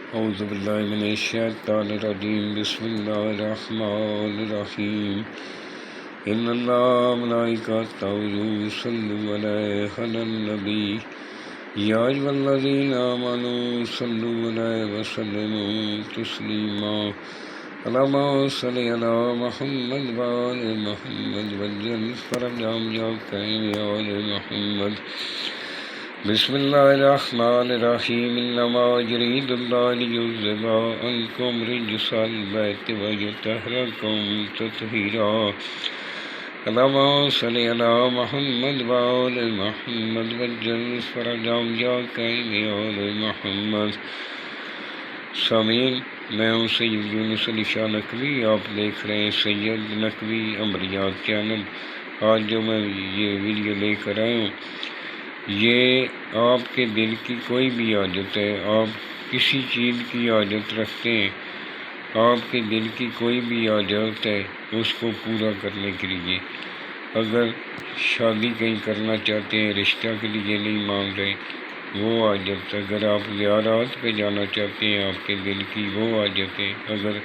اعوذ باللہ من الشیطان الرجیم بسم اللہ الرحمن الرحیم ان اللہ ملائکتہ یصلون علی النبی یا ایھا الذین آمنوا صلوا علیہ وسلموا تسلیما اللہم صلی علی محمد وآل محمد وجل فرجهم یا کریم یا آل محمد بسم اللہ الرحمن الرحیم انما یرید اللہ لیذھب عنکم رجس البیت ویطہرکم تطہیرا اللہم صلی علی محمد وآل محمد وجل فرجهم یا کریم یا آل محمد۔ سامعین، میں ہوں سید یونس علی شاہ نقوی، آپ دیکھ رہے ہیں سید نقوی عمریات چینل۔ آج جو میں یہ ویڈیو لے کر آیا ہوں، یہ آپ کے دل کی کوئی بھی حاجت ہے، آپ کسی چیز کی حاجت رکھتے ہیں، آپ کے دل کی کوئی بھی حاجت ہے، اس کو پورا کرنے کے لیے، اگر شادی کہیں کرنا چاہتے ہیں، رشتہ کے لیے نہیں مان رہے، وہ حاجت، اگر آپ زیارات پہ جانا چاہتے ہیں، آپ کے دل کی وہ حاجت ہے، اگر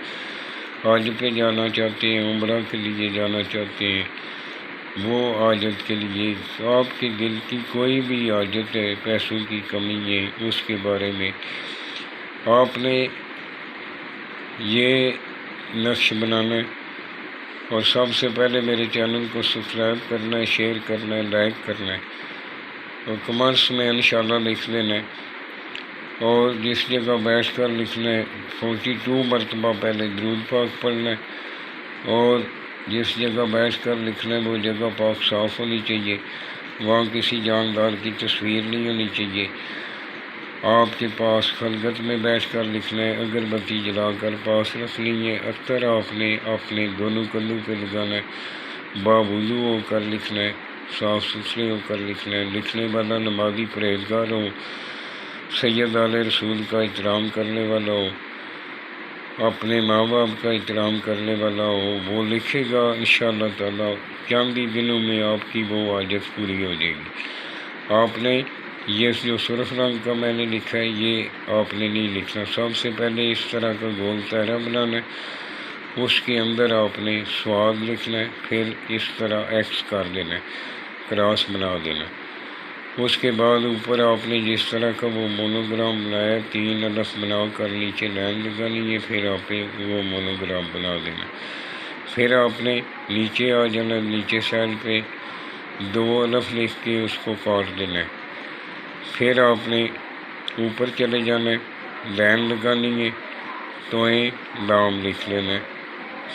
حج پہ جانا چاہتے ہیں، عمرہ کے لیے جانا چاہتے ہیں، وہ حاجت کے لیے، آپ کے دل کی کوئی بھی حاجت ہے، پیسوں کی کمی ہے، اس کے بارے میں آپ نے یہ نقش بنانا ہے، اور سب سے پہلے میرے چینل کو سبسکرائب کرنا ہے، شیئر کرنا ہے، لائک کرنا ہے، اور کمنٹس میں انشاءاللہ لکھ دینا ہے، اور جس جگہ بیٹھ کر لکھنا ہے 42 مرتبہ پہلے درود پاک پڑھنا ہے، اور جس جگہ بیٹھ کر لکھنا ہے وہ جگہ پاک صاف ہونی چاہیے، وہاں کسی جاندار کی تصویر نہیں ہونی چاہیے، آپ کے پاس خلوت میں بیٹھ کر لکھنا ہے، اگربتی جلا کر پاس رکھنی ہے، عطر آپ نے اپنے دونوں کندھوں پہ لگانا ہے، باوضو ہو کر لکھنا ہے، صاف ستھرے ہو کر لکھنا ہے، لکھنے والا نمازی پرہیزگار ہو، سید آل رسول کا احترام کرنے والا ہو، اپنے ماں باپ کا احترام کرنے والا ہو، وہ لکھے گا انشاءاللہ تعالی چند ہی دنوں میں آپ کی وہ حاجت پوری ہو جائے گی۔ آپ نے یہ جو سرخ رنگ کا میں نے لکھا ہے، یہ آپ نے نہیں لکھنا، سب سے پہلے اس طرح کا گول دائرہ بنانا ہے، اس کے اندر آپ نے سواد لکھنا ہے، پھر اس طرح ایکس کر دینا ہے، کراس بنا دینا ہے، اس کے بعد اوپر آپ نے جس طرح کا وہ مونوگرام بنایا 3 الف بنا کر نیچے لائن لگانی ہے، پھر آپ نے وہ مونوگرام بنا دینا، پھر آپ نے نیچے آ جانا، نیچے سائڈ پہ 2 الف لکھ کے اس کو کاٹ دینا ہے، پھر آپ نے اوپر چلے جانا ہے، لائن لگانی ہے، توئیں لام لکھ لینا ہے،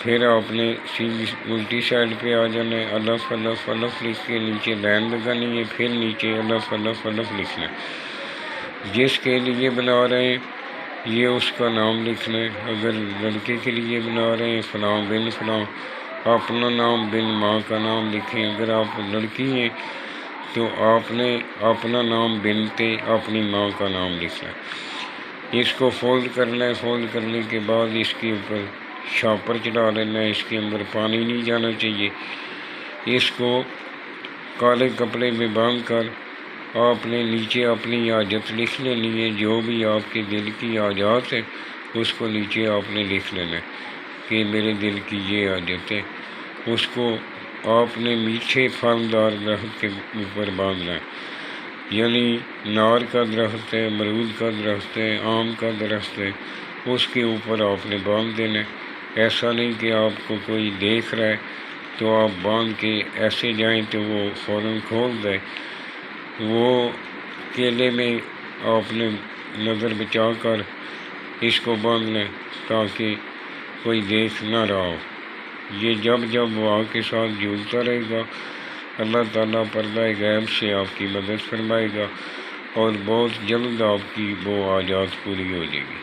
پھر آپ نے سیدھی الٹی سائڈ پہ آ جانا ہے، الف الف الف لکھ کے نیچے لائن لگانی ہے، پھر نیچے الف الف الف لکھنا ہے، جس کے لیے بنا رہے ہیں یہ اس کا نام لکھنا ہے، اگر لڑکے کے لیے بنا رہے ہیں فلاں بن فلاں، اپنا نام بن ماں کا نام لکھیں، اگر آپ لڑکی ہیں تو آپ نے اپنا نام بنتے اپنی ماں کا نام لکھنا ہے، اس کو فولڈ کرنا ہے، فولڈ کرنے کے بعد اس کے اوپر شاپر چڑھا لینا ہے، اس کے اندر پانی نہیں جانا چاہیے، اس کو کالے کپڑے میں باندھ کر آپ نے نیچے اپنی حاجت لکھ لینی ہے، جو بھی آپ کے دل کی حاجات ہے اس کو نیچے آپ نے لکھ لینا ہے کہ میرے دل کی یہ حاجت ہے، اس کو آپ نے میٹھے پھلدار درخت کے اوپر باندھنا ہے، یعنی نار کا درخت ہے، امرود کا درخت ہے، آم کا درخت ہے، اس کے اوپر آپ نے باندھ دینا ہے، ایسا نہیں کہ آپ کو کوئی دیکھ رہا ہے تو آپ باندھ کے ایسے جائیں تو وہ فوراً کھول دے، وہ کیلے میں آپ نے نظر بچا کر اس کو باندھنا ہے تاکہ کوئی دیکھ نہ رہا ہو، یہ جب جب وہ آگ کے ساتھ جھولتا رہے گا اللہ تعالیٰ پردہ غیب سے آپ کی مدد فرمائے گا، اور بہت جلد آپ کی وہ حاجات پوری ہو جائے گی،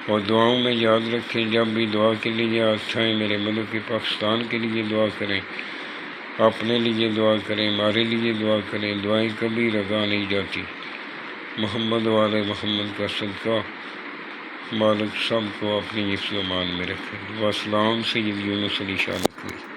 اور دعاؤں میں یاد رکھیں، جب بھی دعا کے لیے اٹھائیں میرے ملک پاکستان کے لیے دعا کریں، اپنے لیے دعا کریں، ہمارے لیے دعا کریں، دعائیں کبھی رگا نہیں جاتی، محمد والے محمد کا صدقہ مالک سب کو اپنی حفظ و امان میں رکھے۔ والسلام، سید یونس علی شاہ نقوی۔